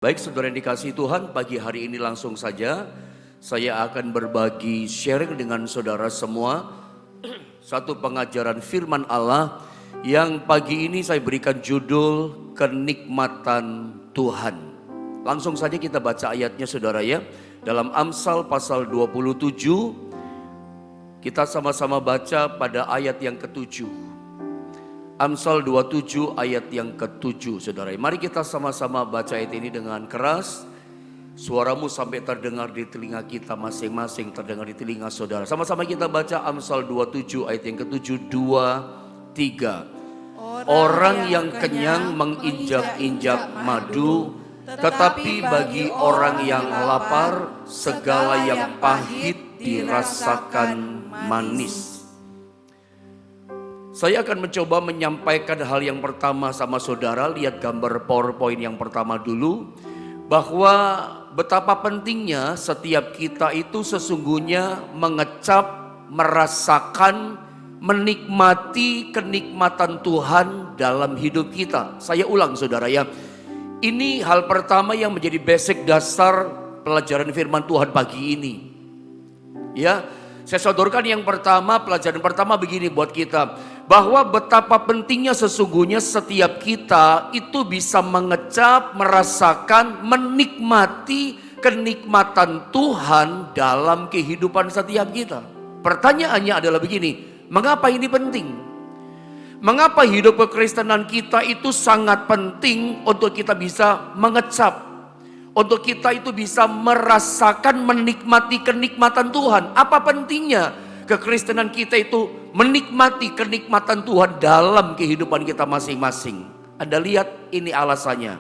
Baik saudara yang dikasihi Tuhan, pagi hari ini langsung saja saya akan berbagi sharing dengan saudara semua satu pengajaran firman Allah yang pagi ini saya berikan judul kenikmatan Tuhan. Langsung saja kita baca ayatnya saudara ya. Dalam Amsal pasal 27 kita sama-sama baca pada ayat yang ke-7. Amsal 27 ayat yang ke-7 saudara. Mari kita sama-sama baca ayat ini dengan keras. Suaramu sampai terdengar di telinga kita masing-masing, terdengar di telinga saudara. Sama-sama kita baca Amsal 27 ayat yang ke-7, 2, 3. Orang yang kenyang menginjak-injak madu, tetapi bagi orang yang lapar segala yang pahit dirasakan manis. Saya akan mencoba menyampaikan hal yang pertama sama saudara. Lihat gambar PowerPoint yang pertama dulu. Bahwa betapa pentingnya setiap kita itu sesungguhnya mengecap, merasakan, menikmati kenikmatan Tuhan dalam hidup kita. Saya ulang saudara ya. Ini hal pertama yang menjadi basic dasar pelajaran firman Tuhan pagi ini. Ya, saya sodorkan yang pertama, pelajaran pertama begini buat kita. Bahwa betapa pentingnya sesungguhnya setiap kita itu bisa mengecap, merasakan, menikmati kenikmatan Tuhan dalam kehidupan setiap kita. Pertanyaannya adalah begini, mengapa ini penting? Mengapa hidup kekristenan kita itu sangat penting untuk kita bisa mengecap, untuk kita itu bisa merasakan, menikmati kenikmatan Tuhan? Apa pentingnya kekristenan kita itu menikmati kenikmatan Tuhan dalam kehidupan kita masing-masing? Anda lihat ini alasannya.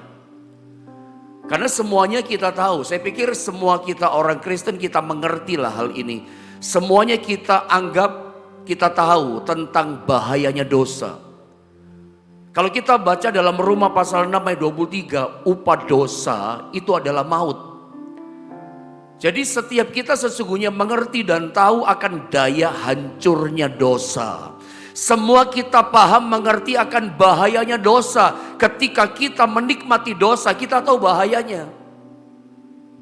Karena semuanya kita tahu, saya pikir semua kita orang Kristen kita mengertilah hal ini. Semuanya kita anggap, kita tahu tentang bahayanya dosa. Kalau kita baca dalam Roma pasal 6 ayat 23, upah dosa itu adalah maut. Jadi setiap kita sesungguhnya mengerti dan tahu akan daya hancurnya dosa. Semua kita paham mengerti akan bahayanya dosa. Ketika kita menikmati dosa, kita tahu bahayanya.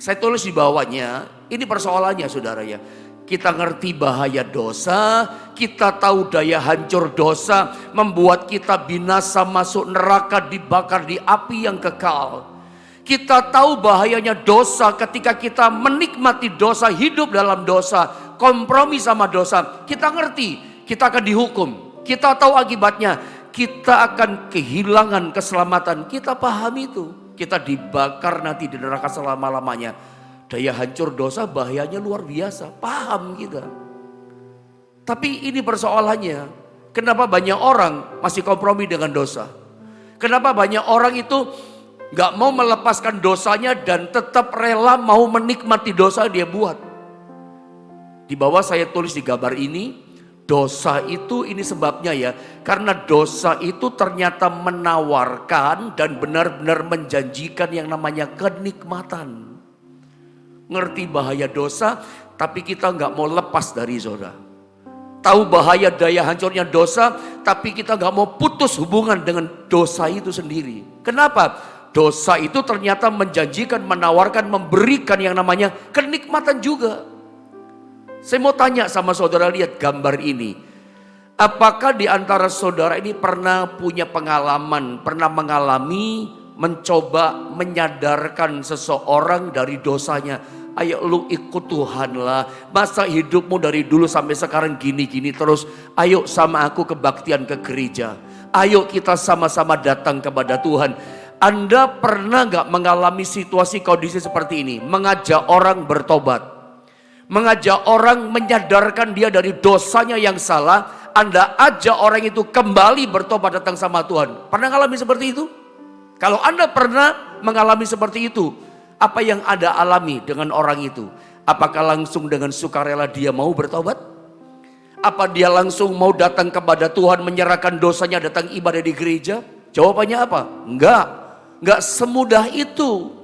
Saya tulis di bawahnya, ini persoalannya saudara ya. Kita ngerti bahaya dosa, kita tahu daya hancur dosa, membuat kita binasa masuk neraka, dibakar di api yang kekal. Kita tahu bahayanya dosa ketika kita menikmati dosa, hidup dalam dosa, kompromi sama dosa. Kita ngerti, kita akan dihukum. Kita tahu akibatnya, kita akan kehilangan keselamatan. Kita paham itu. Kita dibakar nanti di neraka selama-lamanya. Daya hancur dosa bahayanya luar biasa. Paham kita. Tapi ini persoalannya. Kenapa banyak orang masih kompromi dengan dosa? Kenapa banyak orang itu gak mau melepaskan dosanya dan tetap rela mau menikmati dosa dia buat? Di bawah saya tulis di gambar ini, dosa itu ini sebabnya ya. Karena dosa itu ternyata menawarkan dan benar-benar menjanjikan yang namanya kenikmatan. Ngerti bahaya dosa, tapi kita gak mau lepas dari zona. Tahu bahaya daya hancurnya dosa, tapi kita gak mau putus hubungan dengan dosa itu sendiri. Kenapa? Dosa itu ternyata menjanjikan, menawarkan, memberikan yang namanya kenikmatan juga. Saya mau tanya sama saudara, lihat gambar ini. Apakah di antara saudara ini pernah punya pengalaman, pernah mengalami, mencoba menyadarkan seseorang dari dosanya? Ayo lu ikut Tuhan lah. Masa hidupmu dari dulu sampai sekarang gini-gini terus. Ayo sama aku kebaktian ke gereja. Ayo kita sama-sama datang kepada Tuhan. Anda pernah gak mengalami situasi kondisi seperti ini? Mengajak orang bertobat. Mengajak orang menyadarkan dia dari dosanya yang salah. Anda ajak orang itu kembali bertobat datang sama Tuhan. Pernah mengalami seperti itu? Kalau Anda pernah mengalami seperti itu, apa yang Anda alami dengan orang itu? Apakah langsung dengan sukarela dia mau bertobat? Apa dia langsung mau datang kepada Tuhan, menyerahkan dosanya, datang ibadah di gereja? Jawabannya apa? Enggak semudah itu.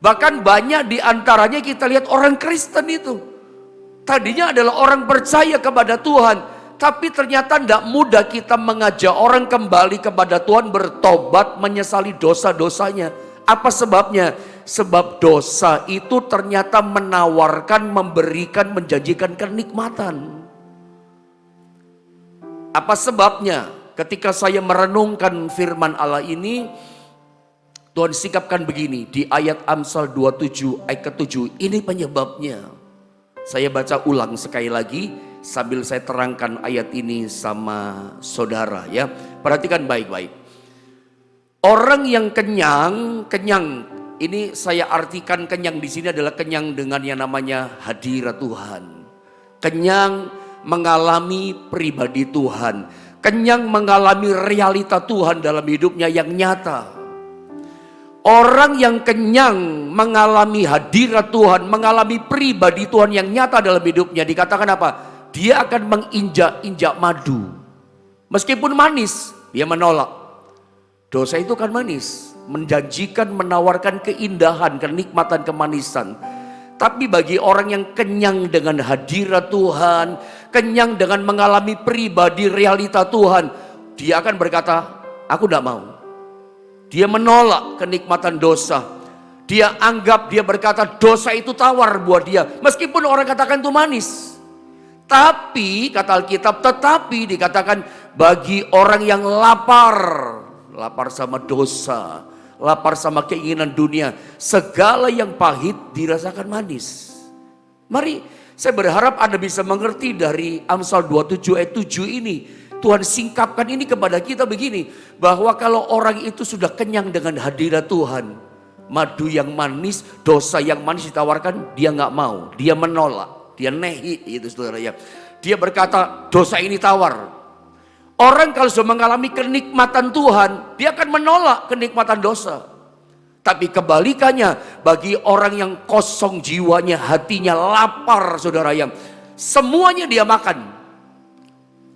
Bahkan banyak di antaranya kita lihat orang Kristen itu. Tadinya adalah orang percaya kepada Tuhan. Tapi ternyata tidak mudah kita mengajak orang kembali kepada Tuhan, bertobat, menyesali dosa-dosanya. Apa sebabnya? Sebab dosa itu ternyata menawarkan, memberikan, menjanjikan kenikmatan. Apa sebabnya? Ketika saya merenungkan firman Allah ini, Tuhan sikapkan begini di ayat Amsal 27 ayat ke-7. Ini penyebabnya. Saya baca ulang sekali lagi sambil saya terangkan ayat ini sama saudara ya. Perhatikan baik-baik. Orang yang kenyang ini saya artikan kenyang di sini adalah kenyang dengan yang namanya hadirat Tuhan. Kenyang mengalami pribadi Tuhan. Kenyang mengalami realita Tuhan dalam hidupnya yang nyata. Orang yang kenyang mengalami hadirat Tuhan, mengalami pribadi Tuhan yang nyata dalam hidupnya, dikatakan apa? Dia akan menginjak-injak madu. Meskipun manis, dia menolak. Dosa itu kan manis, menjanjikan, menawarkan keindahan, kenikmatan, kemanisan. Tapi bagi orang yang kenyang dengan hadirat Tuhan, kenyang dengan mengalami pribadi realita Tuhan, dia akan berkata, aku tidak mau. Dia menolak kenikmatan dosa. Dia anggap, dia berkata dosa itu tawar buat dia. Meskipun orang katakan itu manis. Tapi kata Alkitab, tetapi dikatakan bagi orang yang lapar. Lapar sama dosa. Lapar sama keinginan dunia. Segala yang pahit dirasakan manis. Mari saya berharap Anda bisa mengerti dari Amsal 27 ayat 7 ini. Tuhan singkapkan ini kepada kita begini, bahwa kalau orang itu sudah kenyang dengan hadirat Tuhan, madu yang manis, dosa yang manis ditawarkan, dia nggak mau, dia menolak, dia nehi itu saudara ya. Dia berkata dosa ini tawar. Orang kalau sudah mengalami kenikmatan Tuhan, dia akan menolak kenikmatan dosa. Tapi kebalikannya, bagi orang yang kosong jiwanya, hatinya lapar saudara ya, semuanya dia makan.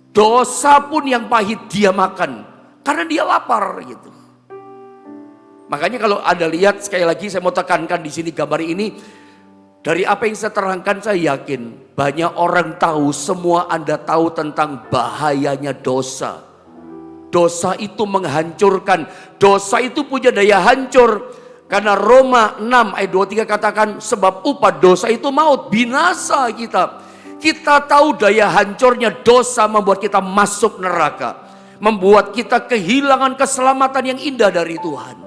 Dosa pun yang pahit dia makan. Karena dia lapar gitu. Makanya kalau Anda lihat sekali lagi saya mau tekankan di sini gambar ini. Dari apa yang saya terangkan saya yakin banyak orang tahu, semua Anda tahu tentang bahayanya dosa. Dosa itu menghancurkan. Dosa itu punya daya hancur. Karena Roma 6 ayat 23 katakan sebab upah dosa itu maut, binasa kita. Kita tahu daya hancurnya dosa membuat kita masuk neraka. Membuat kita kehilangan keselamatan yang indah dari Tuhan.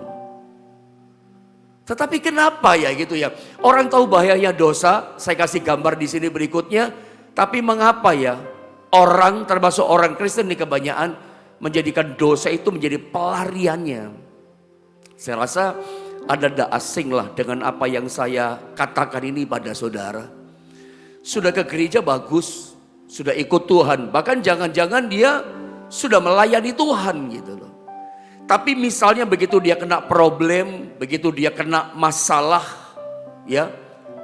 Tetapi kenapa ya gitu ya? Orang tahu bahayanya dosa, saya kasih gambar di sini berikutnya. Tapi mengapa ya orang termasuk orang Kristen di kebanyakan menjadikan dosa itu menjadi pelariannya? Saya rasa Anda tidak asing lah dengan apa yang saya katakan ini pada saudara. Sudah ke gereja bagus, sudah ikut Tuhan, bahkan jangan-jangan dia sudah melayani Tuhan gitu loh. Tapi misalnya begitu dia kena problem, begitu dia kena masalah, ya,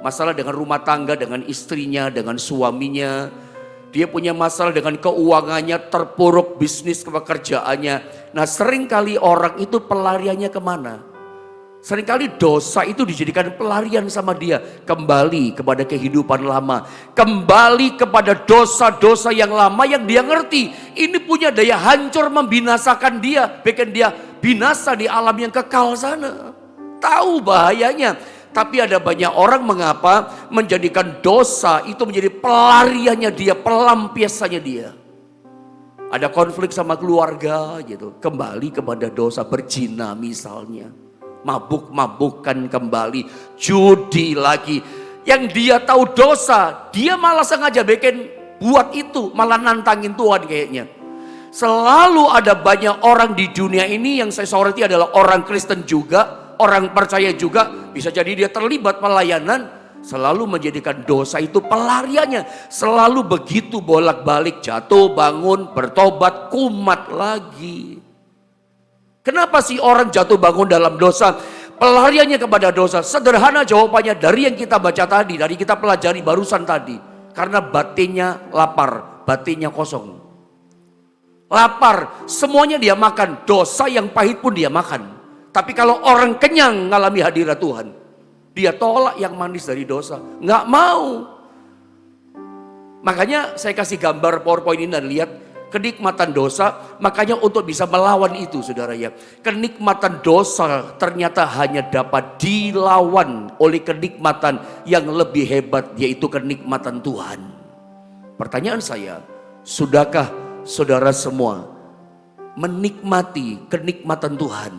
masalah dengan rumah tangga, dengan istrinya, dengan suaminya, dia punya masalah dengan keuangannya, terpuruk bisnis pekerjaannya. Nah seringkali orang itu pelariannya kemana? Seringkali dosa itu dijadikan pelarian sama dia. Kembali kepada kehidupan lama. Kembali kepada dosa-dosa yang lama yang dia ngerti. Ini punya daya hancur membinasakan dia. Bikin dia binasa di alam yang kekal sana. Tahu bahayanya. Tapi ada banyak orang mengapa menjadikan dosa itu menjadi pelariannya dia, pelampiasannya dia. Ada konflik sama keluarga gitu. Kembali kepada dosa, berzina misalnya. Mabuk-mabukan kembali, judi lagi. Yang dia tahu dosa, dia malah sengaja bikin buat itu, malah nantangin Tuhan kayaknya. Selalu ada banyak orang di dunia ini yang saya soroti adalah orang Kristen juga, orang percaya juga, bisa jadi dia terlibat pelayanan, selalu menjadikan dosa itu pelariannya. Selalu begitu bolak-balik, jatuh, bangun, bertobat, kumat lagi. Kenapa sih orang jatuh bangun dalam dosa? Pelariannya kepada dosa. Sederhana jawabannya dari yang kita baca tadi, dari kita pelajari barusan tadi. Karena batinnya lapar, batinnya kosong. Lapar, semuanya dia makan. Dosa yang pahit pun dia makan. Tapi kalau orang kenyang ngalami hadirat Tuhan, dia tolak yang manis dari dosa. Nggak mau. Makanya saya kasih gambar PowerPoint ini dan lihat. Kenikmatan dosa, makanya untuk bisa melawan itu saudara ya. Kenikmatan dosa ternyata hanya dapat dilawan oleh kenikmatan yang lebih hebat, yaitu kenikmatan Tuhan. Pertanyaan saya, sudahkah saudara semua menikmati kenikmatan Tuhan?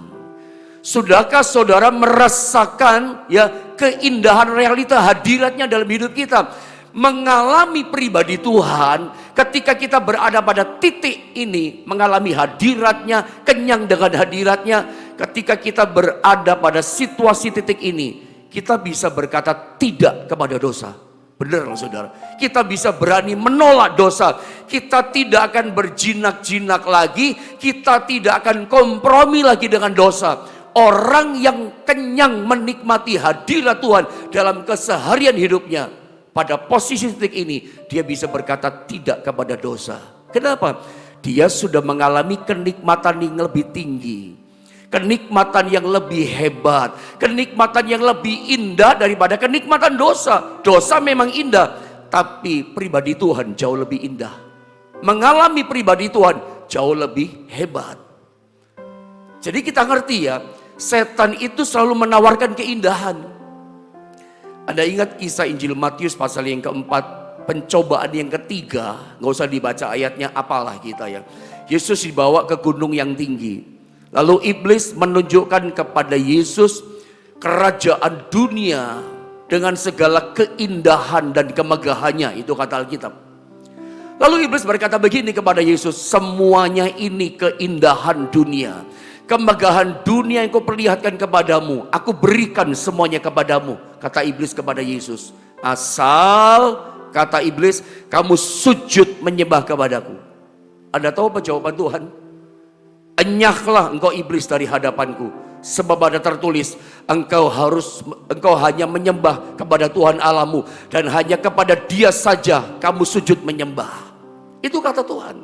Sudahkah saudara merasakan ya keindahan realita hadiratnya dalam hidup kita? Mengalami pribadi Tuhan ketika kita berada pada titik ini, mengalami hadiratnya, kenyang dengan hadiratnya. Ketika kita berada pada situasi titik ini, kita bisa berkata tidak kepada dosa. Benar saudara, kita bisa berani menolak dosa. Kita tidak akan berjinak-jinak lagi, kita tidak akan kompromi lagi dengan dosa. Orang yang kenyang menikmati hadirat Tuhan dalam keseharian hidupnya, pada posisi titik ini dia bisa berkata tidak kepada dosa. Kenapa? Dia sudah mengalami kenikmatan yang lebih tinggi, kenikmatan yang lebih hebat, kenikmatan yang lebih indah daripada kenikmatan dosa. Dosa memang indah, tapi pribadi Tuhan jauh lebih indah. Mengalami pribadi Tuhan jauh lebih hebat. Jadi kita ngerti ya, setan itu selalu menawarkan keindahan. Anda ingat kisah Injil Matius pasal yang keempat, pencobaan yang ketiga, nggak usah dibaca ayatnya, apalah kita ya. Yesus dibawa ke gunung yang tinggi. Lalu iblis menunjukkan kepada Yesus kerajaan dunia dengan segala keindahan dan kemegahannya, itu kata Alkitab. Lalu iblis berkata begini kepada Yesus, semuanya ini keindahan dunia, kemegahan dunia yang kau perlihatkan kepadamu, aku berikan semuanya kepadamu. Kata iblis kepada Yesus, asal, kata iblis, kamu sujud menyembah kepadaku. Anda tahu apa jawaban Tuhan? Enyahlah engkau iblis dari hadapanku, sebab ada tertulis, engkau hanya menyembah kepada Tuhan Allahmu, dan hanya kepada Dia saja kamu sujud menyembah. Itu kata Tuhan.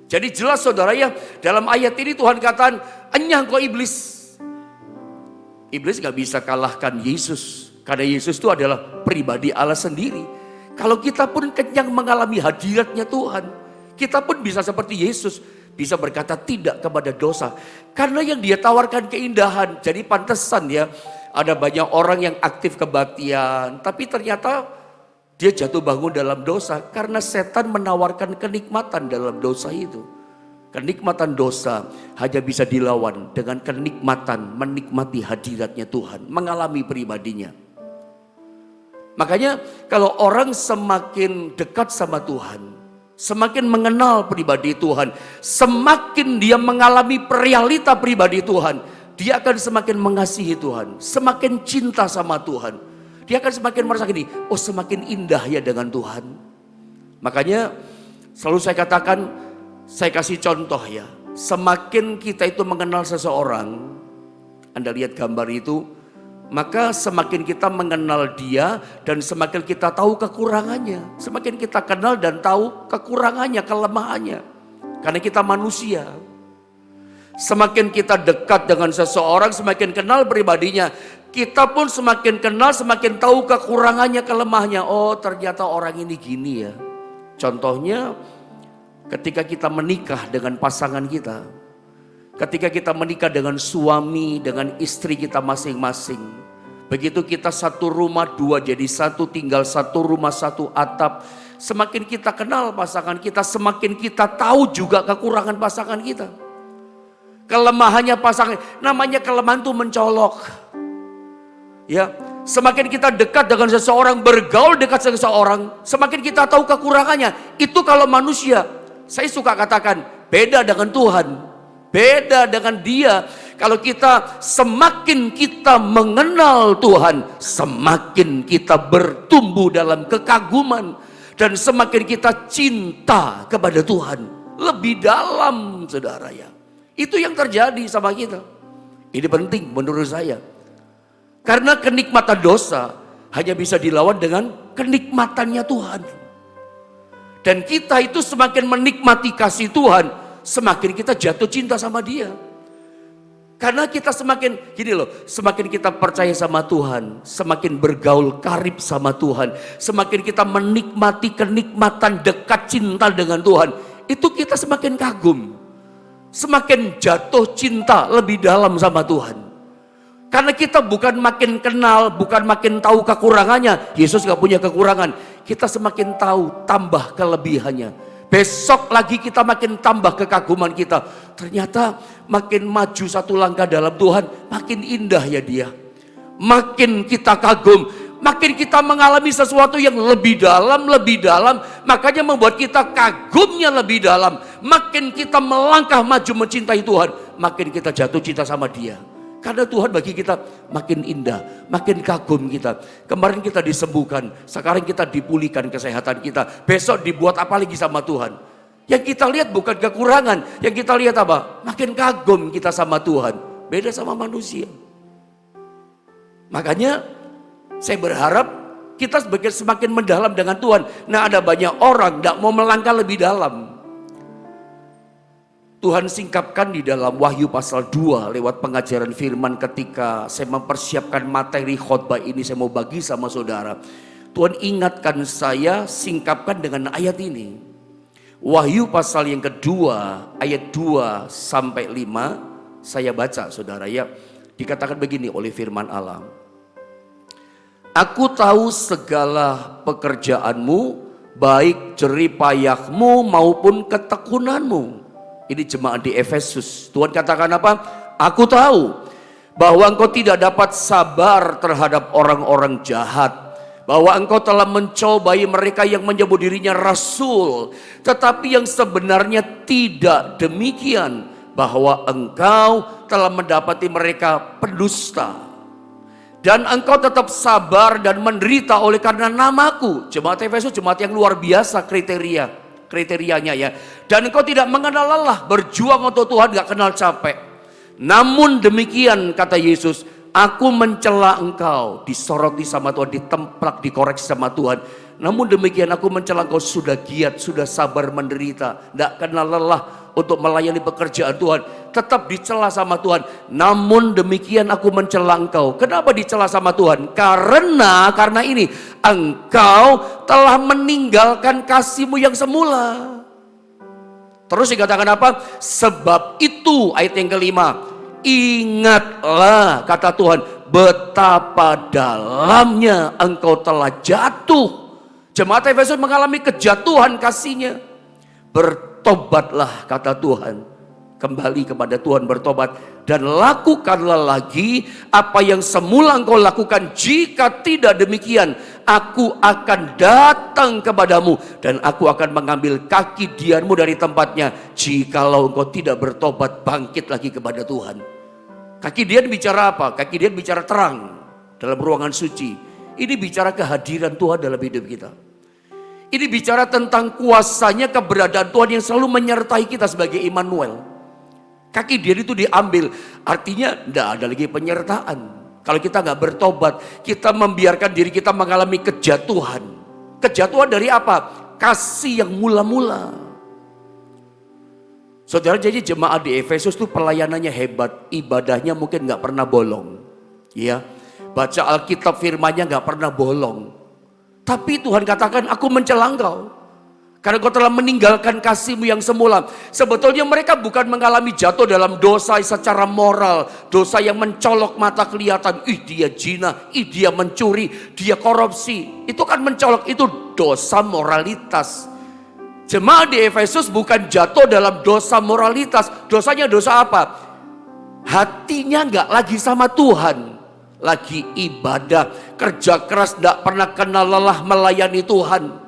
Jadi jelas saudara ya, dalam ayat ini Tuhan katakan, enyah engkau iblis. Iblis gak bisa kalahkan Yesus, karena Yesus itu adalah pribadi Allah sendiri. Kalau kita pun kenyang mengalami hadiratnya Tuhan, kita pun bisa seperti Yesus, bisa berkata tidak kepada dosa. Karena yang dia tawarkan keindahan. Jadi pantesan ya, ada banyak orang yang aktif kebaktian, tapi ternyata dia jatuh bangun dalam dosa. Karena setan menawarkan kenikmatan dalam dosa itu. Kenikmatan dosa hanya bisa dilawan dengan kenikmatan menikmati hadiratnya Tuhan, mengalami pribadinya. Makanya kalau orang semakin dekat sama Tuhan, semakin mengenal pribadi Tuhan, semakin dia mengalami realita pribadi Tuhan, dia akan semakin mengasihi Tuhan, semakin cinta sama Tuhan. Dia akan semakin merasa gini, oh semakin indah ya dengan Tuhan. Makanya selalu saya katakan, saya kasih contoh ya, semakin kita itu mengenal seseorang, Anda lihat gambar itu, maka semakin kita mengenal dia dan semakin kita tahu kekurangannya. Semakin kita kenal dan tahu kekurangannya, kelemahannya. Karena kita manusia. Semakin kita dekat dengan seseorang, semakin kenal pribadinya. Kita pun semakin kenal, semakin tahu kekurangannya, kelemahannya. Oh ternyata orang ini gini ya. Contohnya ketika kita menikah dengan pasangan kita, ketika kita menikah dengan suami, dengan istri kita masing-masing, begitu kita satu rumah dua jadi satu, tinggal satu rumah satu atap, semakin kita kenal pasangan kita, semakin kita tahu juga kekurangan pasangan kita, kelemahannya pasangan. Namanya kelemahan itu mencolok, ya. Semakin kita dekat dengan seseorang, bergaul dekat dengan seseorang, semakin kita tahu kekurangannya. Itu kalau manusia. Saya suka katakan, beda dengan Tuhan, beda dengan Dia. Kalau kita semakin kita mengenal Tuhan, semakin kita bertumbuh dalam kekaguman dan semakin kita cinta kepada Tuhan lebih dalam, saudara ya. Itu yang terjadi sama kita. Ini penting menurut saya. Karena kenikmatan dosa hanya bisa dilawan dengan kenikmatannya Tuhan. Dan kita itu semakin menikmati kasih Tuhan, semakin kita jatuh cinta sama Dia. Karena kita semakin, gini loh, semakin kita percaya sama Tuhan, semakin bergaul karib sama Tuhan, semakin kita menikmati kenikmatan dekat cinta dengan Tuhan, itu kita semakin kagum. Semakin jatuh cinta lebih dalam sama Tuhan. Karena kita bukan makin kenal, bukan makin tahu kekurangannya. Yesus gak punya kekurangan. Kita semakin tahu, tambah kelebihannya. Besok lagi kita makin tambah kekaguman kita. Ternyata makin maju satu langkah dalam Tuhan, makin indah ya dia. Makin kita kagum, makin kita mengalami sesuatu yang lebih dalam. Makanya membuat kita kagumnya lebih dalam. Makin kita melangkah maju mencintai Tuhan, makin kita jatuh cinta sama dia. Karena Tuhan bagi kita makin indah, makin kagum kita. Kemarin kita disembuhkan, sekarang kita dipulihkan kesehatan kita. Besok dibuat apa lagi sama Tuhan? Yang kita lihat bukan kekurangan, yang kita lihat apa? Makin kagum kita sama Tuhan. Beda sama manusia. Makanya saya berharap kita semakin mendalam dengan Tuhan. Nah, ada banyak orang tidak mau melangkah lebih dalam. Tuhan singkapkan di dalam Wahyu pasal 2 lewat pengajaran firman ketika saya mempersiapkan materi khotbah ini, saya mau bagi sama saudara. Tuhan ingatkan saya, singkapkan dengan ayat ini. Wahyu pasal yang kedua ayat 2 sampai 5, saya baca saudara ya. Dikatakan begini oleh firman Allah. Aku tahu segala pekerjaanmu, baik jeripayahmu maupun ketekunanmu. Ini jemaat di Efesus. Tuhan katakan apa? Aku tahu bahwa engkau tidak dapat sabar terhadap orang-orang jahat. Bahwa engkau telah mencobai mereka yang menyebut dirinya rasul. Tetapi yang sebenarnya tidak demikian. Bahwa engkau telah mendapati mereka pendusta. Dan engkau tetap sabar dan menderita oleh karena namaku. Jemaat Efesus jemaat yang luar biasa kriterianya ya. Dan engkau tidak mengenal lelah, berjuang untuk Tuhan, gak kenal capek. Namun demikian kata Yesus, aku mencela engkau, disoroti sama Tuhan, ditemplak, dikoreksi sama Tuhan. Namun demikian aku mencela engkau sudah giat, sudah sabar menderita, gak kenal lelah untuk melayani pekerjaan Tuhan. Tetap dicela sama Tuhan. Namun demikian aku mencela engkau. Kenapa dicela sama Tuhan? Karena ini engkau telah meninggalkan kasihmu yang semula. Terus dikatakan apa? Sebab itu ayat yang kelima, ingatlah kata Tuhan, betapa dalamnya engkau telah jatuh. Jemaat Efesus mengalami kejatuhan kasihnya. Bertobatlah kata Tuhan. Kembali kepada Tuhan, bertobat. Dan lakukanlah lagi apa yang semula engkau lakukan. Jika tidak demikian, aku akan datang kepadamu. Dan aku akan mengambil kaki dianmu dari tempatnya. Jikalau engkau tidak bertobat, bangkit lagi kepada Tuhan. Kaki dian bicara apa? Kaki dian bicara terang dalam ruangan suci. Ini bicara kehadiran Tuhan dalam hidup kita. Ini bicara tentang kuasanya, keberadaan Tuhan yang selalu menyertai kita sebagai Immanuel. Kaki dian itu diambil, artinya tidak ada lagi penyertaan. Kalau kita nggak bertobat, kita membiarkan diri kita mengalami kejatuhan. Kejatuhan dari apa? Kasih yang mula-mula. Saudara, jadi jemaat di Efesus itu pelayanannya hebat, ibadahnya mungkin nggak pernah bolong. Ya, baca Alkitab firmannya nggak pernah bolong. Tapi Tuhan katakan, aku mencela engkau. Karena kau telah meninggalkan kasihmu yang semula. Sebetulnya mereka bukan mengalami jatuh dalam dosa secara moral. Dosa yang mencolok mata kelihatan. Ih dia zina, ih dia mencuri, dia korupsi. Itu kan mencolok, itu dosa moralitas. Jemaat di Efesus bukan jatuh dalam dosa moralitas. Dosanya dosa apa? Hatinya gak lagi sama Tuhan. Lagi ibadah, kerja keras, gak pernah kenal lelah melayani Tuhan.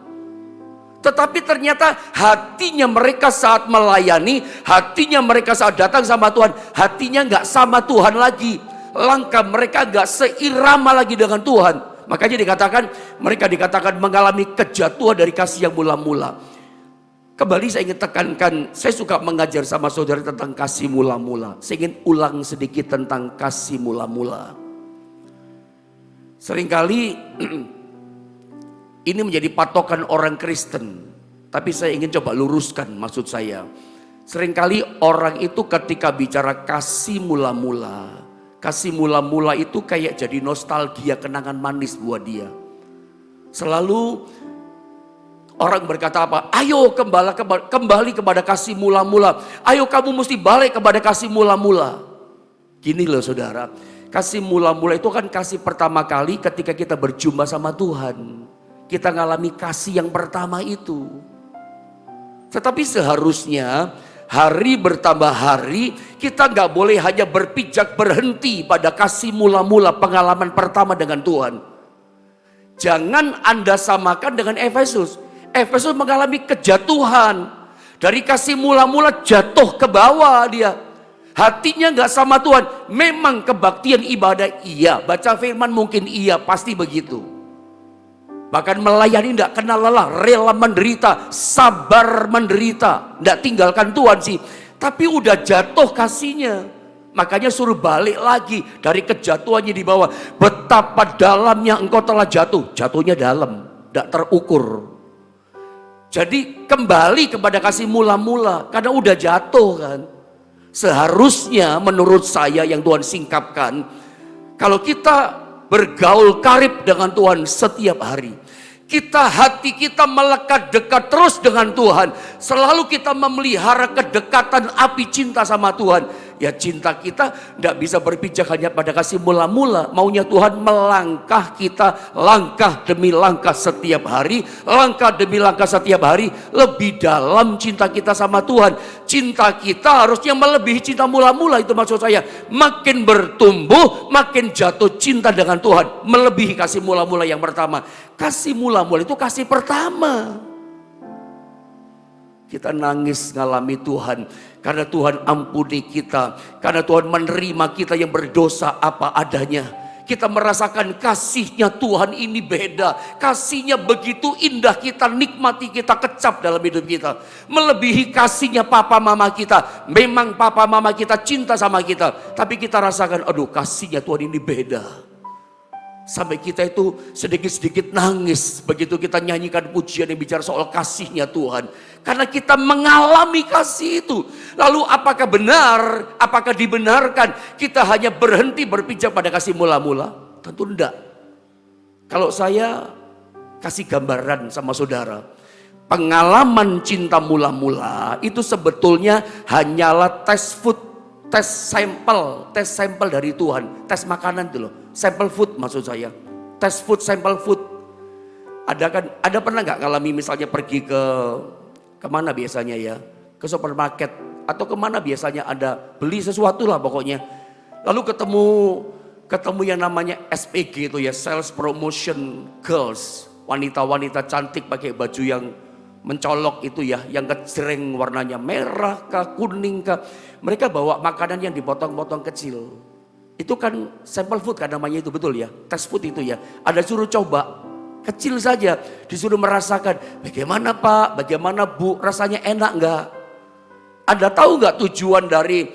Tetapi ternyata hatinya mereka saat melayani, hatinya mereka saat datang sama Tuhan, hatinya gak sama Tuhan lagi. Langkah mereka gak seirama lagi dengan Tuhan. Makanya mereka dikatakan mengalami kejatuhan dari kasih yang mula-mula. Kembali saya ingin tekankan, saya suka mengajar sama saudara tentang kasih mula-mula. Saya ingin ulang sedikit tentang kasih mula-mula. Seringkali ini menjadi patokan orang Kristen. Tapi saya ingin coba luruskan maksud saya. Seringkali orang itu ketika bicara kasih mula-mula. Kasih mula-mula itu kayak jadi nostalgia, kenangan manis buat dia. Selalu Orang berkata apa? Ayo kembali kepada kasih mula-mula. Ayo kamu mesti balik kepada kasih mula-mula. Gini loh saudara, kasih mula-mula itu kan kasih pertama kali ketika kita berjumpa sama Tuhan. Kita ngalami kasih yang pertama itu. Tetapi seharusnya hari bertambah hari, kita nggak boleh hanya berpijak berhenti pada kasih mula-mula pengalaman pertama dengan Tuhan. Jangan Anda samakan dengan Efesus. Efesus mengalami kejatuhan. Dari kasih mula-mula jatuh ke bawah dia. Hatinya nggak sama Tuhan. Memang kebaktian ibadah iya. Baca firman mungkin iya, pasti begitu. Bahkan melayani tidak kenal lelah, rela menderita, sabar menderita. Tidak tinggalkan Tuhan sih. Tapi udah jatuh kasihnya. Makanya suruh balik lagi dari kejatuhannya di bawah. Betapa dalamnya engkau telah jatuh. Jatuhnya dalam, tidak terukur. Jadi kembali kepada kasih mula-mula. Karena udah jatuh kan. Seharusnya menurut saya yang Tuhan singkapkan. Kalau kita bergaul karib dengan Tuhan setiap hari. Hati kita melekat dekat terus dengan Tuhan. Selalu kita memelihara kedekatan api cinta sama Tuhan. Ya cinta kita tidak bisa berpijak hanya pada kasih mula-mula. Maunya Tuhan melangkah kita langkah demi langkah setiap hari. Langkah demi langkah setiap hari. Lebih dalam cinta kita sama Tuhan. Cinta kita harusnya melebihi cinta mula-mula, itu maksud saya. Makin bertumbuh, makin jatuh cinta dengan Tuhan. Melebihi kasih mula-mula yang pertama. Kasih mula-mula itu kasih pertama. Kita nangis ngalami Tuhan. Karena Tuhan ampuni kita. Karena Tuhan menerima kita yang berdosa apa adanya. Kita merasakan kasihnya Tuhan ini beda. Kasihnya begitu indah, kita nikmati, kita kecap dalam hidup kita. Melebihi kasihnya papa mama kita. Memang papa mama kita cinta sama kita. Tapi kita rasakan, aduh kasihnya Tuhan ini beda. Sampai kita itu sedikit-sedikit nangis begitu kita nyanyikan pujian yang bicara soal kasihnya Tuhan. Karena kita mengalami kasih itu. Lalu apakah benar, apakah dibenarkan kita hanya berhenti berpijak pada kasih mula-mula? Tentu enggak. Kalau saya kasih gambaran sama saudara. Pengalaman cinta mula-mula itu sebetulnya hanyalah tes sampel dari Tuhan. Tes makanan itu loh. Sampel food maksud saya. Tes food, sampel food. Ada pernah nggak ngalami misalnya pergi ke kemana biasanya ya? Ke supermarket atau kemana biasanya Anda beli sesuatu lah pokoknya. Lalu ketemu yang namanya SPG itu ya, Sales Promotion Girls. Wanita-wanita cantik pakai baju yang mencolok itu ya, yang kecering warnanya merah kah, kuning kah. Mereka bawa makanan yang dipotong-potong kecil. Itu kan sampel food kan namanya itu, betul ya, test food itu ya. Ada suruh coba, kecil saja, disuruh merasakan, bagaimana Pak, bagaimana Bu, rasanya enak enggak? Anda tahu enggak tujuan dari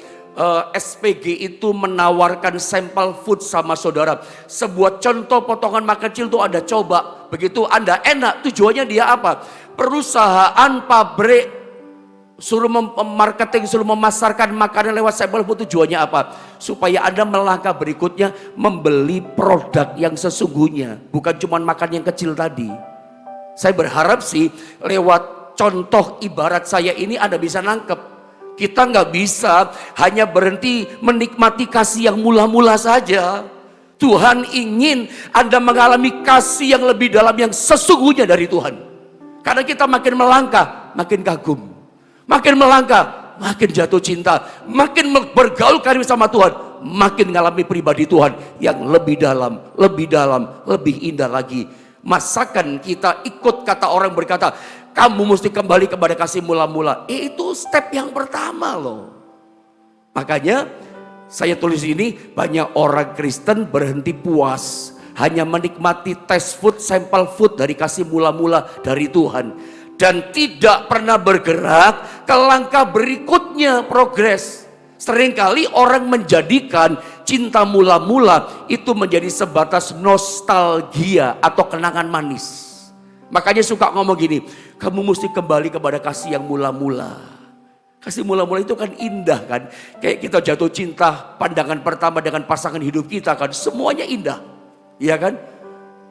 SPG itu menawarkan sampel food sama saudara? Sebuah contoh potongan makanan kecil itu Anda coba, begitu Anda enak, tujuannya dia apa? Perusahaan, pabrik, suruh marketing, suruh memasarkan makanan lewat sampel food, tujuannya apa? Supaya Anda melangkah berikutnya membeli produk yang sesungguhnya, bukan cuma makan yang kecil tadi. Saya berharap sih lewat contoh ibarat saya ini Anda bisa nangkep. Kita nggak bisa hanya berhenti menikmati kasih yang mula-mula saja. Tuhan ingin Anda mengalami kasih yang lebih dalam, yang sesungguhnya dari Tuhan. Karena kita makin melangkah, makin kagum. Makin melangkah, makin jatuh cinta. Makin bergaul karib sama Tuhan, makin mengalami pribadi Tuhan yang lebih dalam, lebih indah lagi. Masakan kita ikut kata orang berkata, kamu mesti kembali kepada kasih mula-mula. Itu step yang pertama loh. Makanya saya tulis ini, banyak orang Kristen berhenti puas. Hanya menikmati test food, sampel food dari kasih mula-mula dari Tuhan. Dan tidak pernah bergerak ke langkah berikutnya, progres. Seringkali orang menjadikan cinta mula-mula itu menjadi sebatas nostalgia atau kenangan manis. Makanya suka ngomong gini, kamu mesti kembali kepada kasih yang mula-mula. Kasih mula-mula itu kan indah kan. Kayak kita jatuh cinta pandangan pertama dengan pasangan hidup kita kan. Semuanya indah. Iya kan?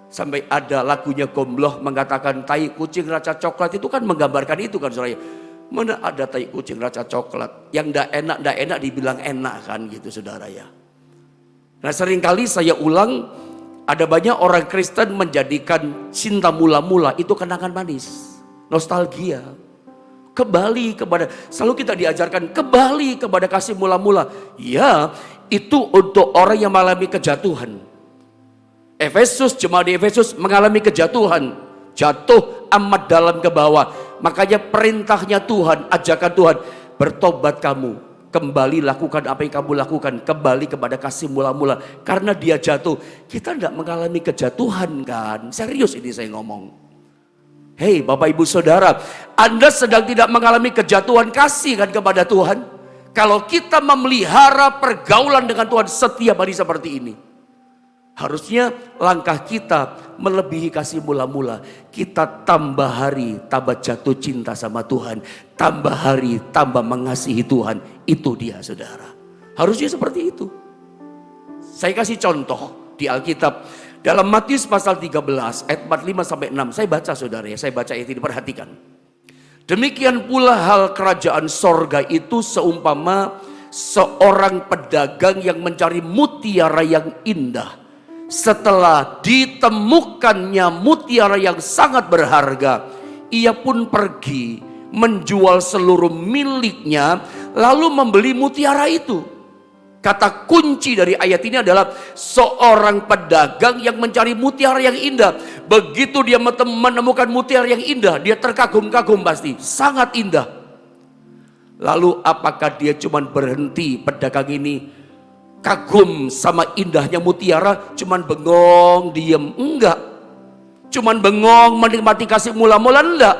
Sampai ada lagunya Gombloh mengatakan tai kucing rasa coklat, itu kan menggambarkan itu kan saudara. Mana ada tai kucing rasa coklat, yang ndak enak dibilang enak kan gitu saudara ya. Nah seringkali saya ulang, ada banyak orang Kristen menjadikan cinta mula-mula itu kenangan manis, nostalgia. Kembali kepada, selalu kita diajarkan kembali kepada kasih mula-mula. Ya, itu untuk orang yang mengalami kejatuhan. Efesus, jemaat di Efesus mengalami kejatuhan, jatuh amat dalam ke bawah. Makanya perintahnya Tuhan, ajakan Tuhan, bertobat kamu, kembali lakukan apa yang kamu lakukan, kembali kepada kasih mula-mula. Karena dia jatuh, kita tidak mengalami kejatuhan kan, serius ini saya ngomong. Hei Bapak Ibu Saudara, Anda sedang tidak mengalami kejatuhan kasih kan kepada Tuhan. Kalau kita memelihara pergaulan dengan Tuhan setiap hari seperti ini, harusnya langkah kita melebihi kasih mula-mula. Kita tambah hari, tambah jatuh cinta sama Tuhan. Tambah hari, tambah mengasihi Tuhan. Itu dia saudara. Harusnya seperti itu. Saya kasih contoh di Alkitab. Dalam Matius pasal 13 ayat 45-6. Saya baca saudara ya, saya baca ayat ini, perhatikan. Demikian pula hal kerajaan sorga itu seumpama seorang pedagang yang mencari mutiara yang indah. Setelah ditemukannya mutiara yang sangat berharga, ia pun pergi menjual seluruh miliknya lalu membeli mutiara itu. Kata kunci dari ayat ini adalah seorang pedagang yang mencari mutiara yang indah. Begitu dia menemukan mutiara yang indah, dia terkagum-kagum pasti, sangat indah. Lalu apakah dia cuma berhenti pedagang ini kagum sama indahnya mutiara, cuman bengong, diem? Enggak. Cuman bengong menikmati kasih mula-mula, enggak.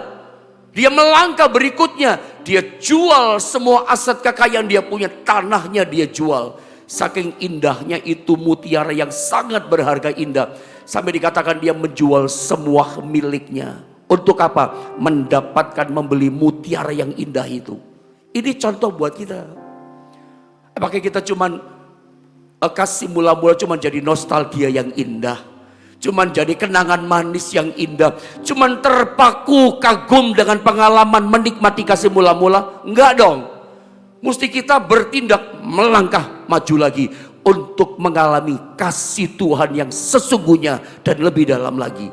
Dia melangkah berikutnya, dia jual semua aset kekayaan dia punya, tanahnya dia jual. Saking indahnya itu mutiara yang sangat berharga indah, sampai dikatakan dia menjual semua miliknya. Untuk apa? Mendapatkan, membeli mutiara yang indah itu. Ini contoh buat kita. Apakah kita cuman kasih mula-mula cuma jadi nostalgia yang indah, cuma jadi kenangan manis yang indah, cuma terpaku kagum dengan pengalaman menikmati kasih mula-mula? Enggak dong. Mesti kita bertindak, melangkah maju lagi untuk mengalami kasih Tuhan yang sesungguhnya dan lebih dalam lagi.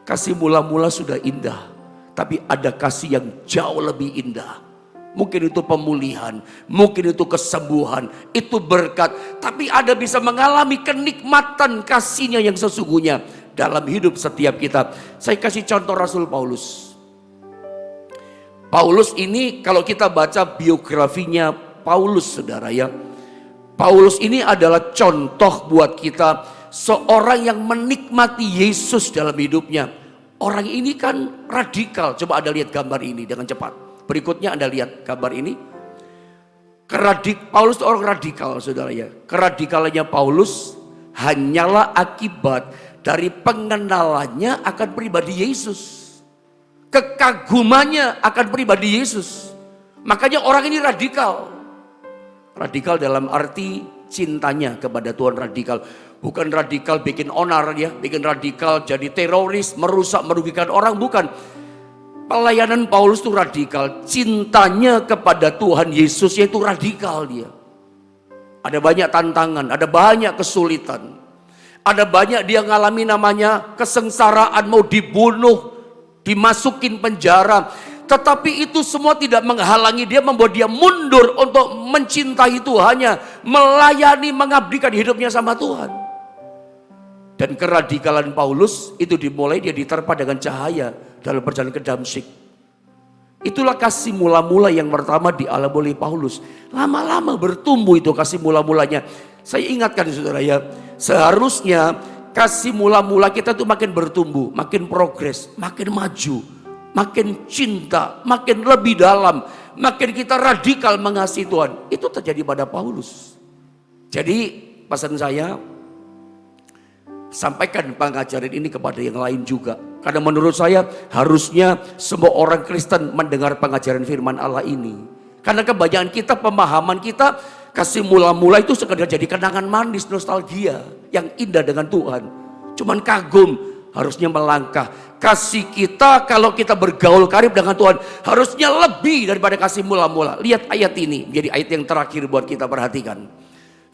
Kasih mula-mula sudah indah, tapi ada kasih yang jauh lebih indah. Mungkin itu pemulihan, mungkin itu kesembuhan, itu berkat. Tapi ada bisa mengalami kenikmatan kasihnya yang sesungguhnya dalam hidup setiap kita. Saya kasih contoh Rasul Paulus. Paulus ini kalau kita baca biografinya Paulus saudara ya. Paulus ini adalah contoh buat kita, seorang yang menikmati Yesus dalam hidupnya. Orang ini kan radikal. Coba Anda lihat gambar ini dengan cepat. Berikutnya Anda lihat gambar ini. Paulus itu orang radikal saudara ya. Keradikalannya Paulus hanyalah akibat dari pengenalannya akan pribadi Yesus. Kekagumannya akan pribadi Yesus. Makanya orang ini radikal. Radikal dalam arti cintanya kepada Tuhan radikal. Bukan radikal bikin onar ya. Bikin radikal jadi teroris, merusak, merugikan orang. Bukan. Pelayanan Paulus itu radikal, cintanya kepada Tuhan Yesus yaitu radikal dia. Ada banyak tantangan, ada banyak kesulitan. Ada banyak dia ngalami namanya kesengsaraan, mau dibunuh, dimasukin penjara. Tetapi itu semua tidak menghalangi dia, membuat dia mundur untuk mencintai Tuhannya, melayani, mengabdikan hidupnya sama Tuhan. Dan keradikalan Paulus itu dimulai dia diterpa dengan cahaya dalam perjalanan ke Damsyik. Itulah kasih mula-mula yang pertama dialami oleh Paulus. Lama-lama bertumbuh itu kasih mula-mulanya. Saya ingatkan saudara ya, seharusnya kasih mula-mula kita tuh makin bertumbuh, makin progres, makin maju, makin cinta, makin lebih dalam, makin kita radikal mengasihi Tuhan. Itu terjadi pada Paulus. Jadi pesan saya, sampaikan pengajaran ini kepada yang lain juga. Karena menurut saya harusnya semua orang Kristen mendengar pengajaran firman Allah ini. Karena kebanyakan kita, pemahaman kita, kasih mula-mula itu sekedar jadi kenangan manis, nostalgia yang indah dengan Tuhan. Cuman kagum, harusnya melangkah. Kasih kita kalau kita bergaul karib dengan Tuhan harusnya lebih daripada kasih mula-mula. Lihat ayat ini, menjadi ayat yang terakhir buat kita perhatikan.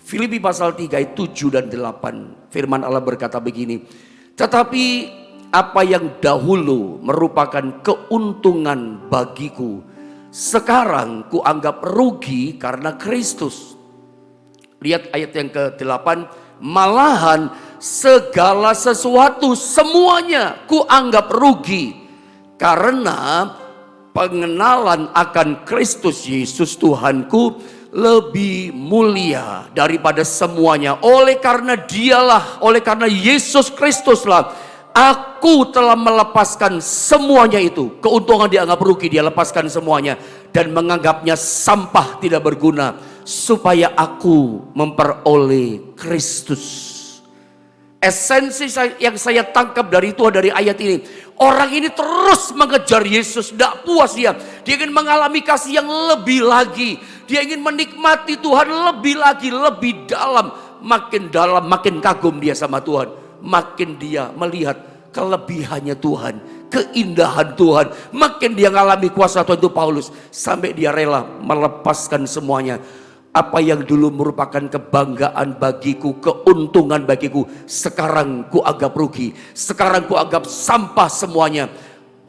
Filipi pasal 3 ayat 7 dan 8. Firman Allah berkata begini, tetapi apa yang dahulu merupakan keuntungan bagiku, sekarang kuanggap rugi karena Kristus. Lihat ayat yang ke-8, malahan segala sesuatu semuanya kuanggap rugi karena pengenalan akan Kristus Yesus Tuhanku lebih mulia daripada semuanya. Oleh karena dialah, oleh karena Yesus Kristuslah, aku telah melepaskan semuanya itu. Keuntungan dianggap rugi, dia lepaskan semuanya dan menganggapnya sampah tidak berguna, supaya aku memperoleh Kristus. Esensi yang saya tangkap dari itu, dari ayat ini, orang ini terus mengejar Yesus, tidak puas dia. Dia ingin mengalami kasih yang lebih lagi. Dia ingin menikmati Tuhan lebih lagi, lebih dalam. Makin kagum dia sama Tuhan. Makin dia melihat kelebihannya Tuhan, keindahan Tuhan. Makin dia mengalami kuasa Tuhan, itu Paulus. Sampai dia rela melepaskan semuanya. Apa yang dulu merupakan kebanggaan bagiku, keuntungan bagiku, sekarang kuanggap rugi, sekarang kuanggap sampah semuanya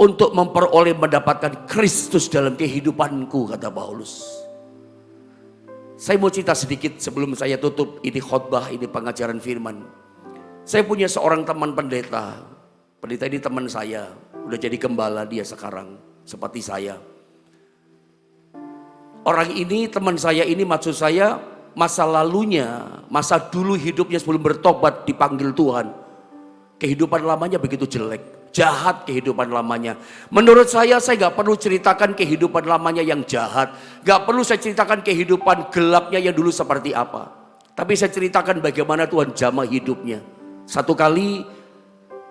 untuk memperoleh mendapatkan Kristus dalam kehidupanku, kata Paulus. Saya mau cerita sedikit sebelum saya tutup ini khotbah, ini pengajaran firman. Saya punya seorang teman pendeta. Pendeta ini teman saya, udah jadi gembala dia sekarang seperti saya. Orang ini, teman saya ini, maksud saya masa lalunya, masa dulu hidupnya sebelum bertobat dipanggil Tuhan. Kehidupan lamanya begitu jelek, jahat kehidupan lamanya. Menurut saya gak perlu ceritakan kehidupan lamanya yang jahat. Gak perlu saya ceritakan kehidupan gelapnya yang dulu seperti apa. Tapi saya ceritakan bagaimana Tuhan jamah hidupnya. Satu kali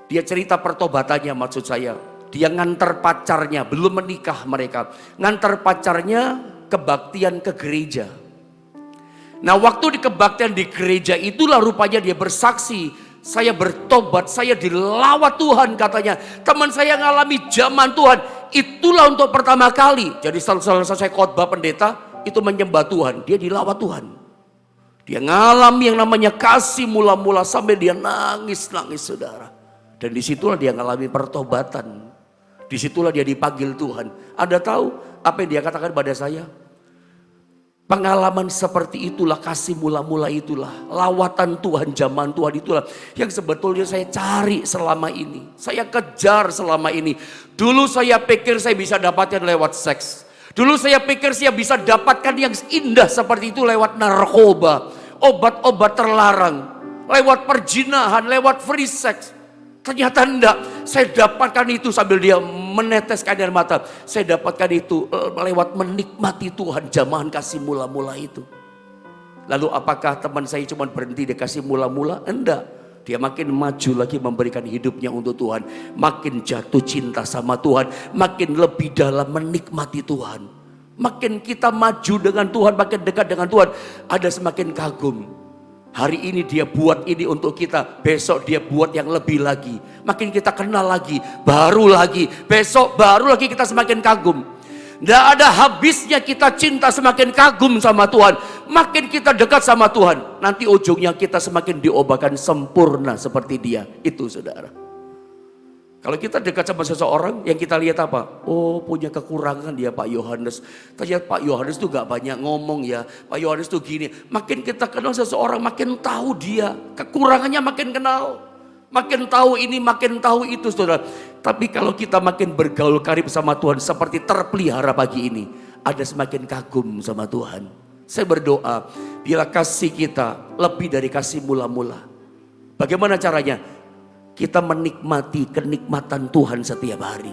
dia cerita pertobatannya, maksud saya. Dia nganter pacarnya, belum menikah mereka. Nganter pacarnya kebaktian ke gereja. Nah, waktu di kebaktian di gereja itulah rupanya dia bersaksi, saya bertobat, saya dilawat Tuhan katanya. Teman saya ngalami zaman Tuhan, itulah untuk pertama kali. Jadi selesai khotbah pendeta itu menyembah Tuhan, dia dilawat Tuhan. Dia ngalami yang namanya kasih mula-mula sampai dia nangis-nangis, saudara. Dan disitulah dia ngalami pertobatan. Disitulah dia dipanggil Tuhan. Anda tahu apa yang dia katakan pada saya? Pengalaman seperti itulah, kasih mula-mula itulah, lawatan Tuhan, zaman Tuhan itulah yang sebetulnya saya cari selama ini. Saya kejar selama ini. Dulu saya pikir saya bisa dapatkan lewat seks. Dulu saya pikir saya bisa dapatkan yang indah seperti itu lewat narkoba, obat-obat terlarang, lewat perjinahan, lewat free sex. Ternyata enggak, saya dapatkan itu sambil dia meneteskan air mata. Saya dapatkan itu lewat menikmati Tuhan, jamahan kasih mula-mula itu. Lalu apakah teman saya cuma berhenti di kasih mula-mula? Enggak, dia makin maju lagi memberikan hidupnya untuk Tuhan. Makin jatuh cinta sama Tuhan, makin lebih dalam menikmati Tuhan. Makin kita maju dengan Tuhan, makin dekat dengan Tuhan, ada semakin kagum. Hari ini dia buat ini untuk kita, besok dia buat yang lebih lagi. Makin kita kenal lagi, baru lagi, besok baru lagi kita semakin kagum. Tidak ada habisnya kita cinta, semakin kagum sama Tuhan. Makin kita dekat sama Tuhan, nanti ujungnya kita semakin diobakan sempurna seperti dia. Itu, saudara. Kalau kita dekat sama seseorang, yang kita lihat apa? Oh, punya kekurangan dia Pak Yohanes. Ternyata Pak Yohanes tuh gak banyak ngomong ya. Pak Yohanes tuh gini. Makin kita kenal seseorang, makin tahu dia. Kekurangannya makin kenal. Makin tahu ini, makin tahu itu, saudara. Tapi kalau kita makin bergaul karib sama Tuhan, seperti terpelihara pagi ini, ada semakin kagum sama Tuhan. Saya berdoa, bila kasih kita lebih dari kasih mula-mula. Bagaimana caranya? Kita menikmati kenikmatan Tuhan setiap hari.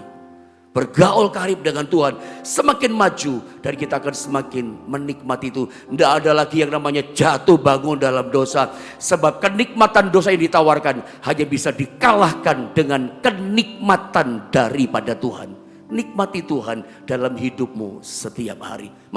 Bergaul karib dengan Tuhan. Semakin maju dan kita akan semakin menikmati itu. Tidak ada lagi yang namanya jatuh bangun dalam dosa. Sebab kenikmatan dosa yang ditawarkan hanya bisa dikalahkan dengan kenikmatan daripada Tuhan. Nikmati Tuhan dalam hidupmu setiap hari.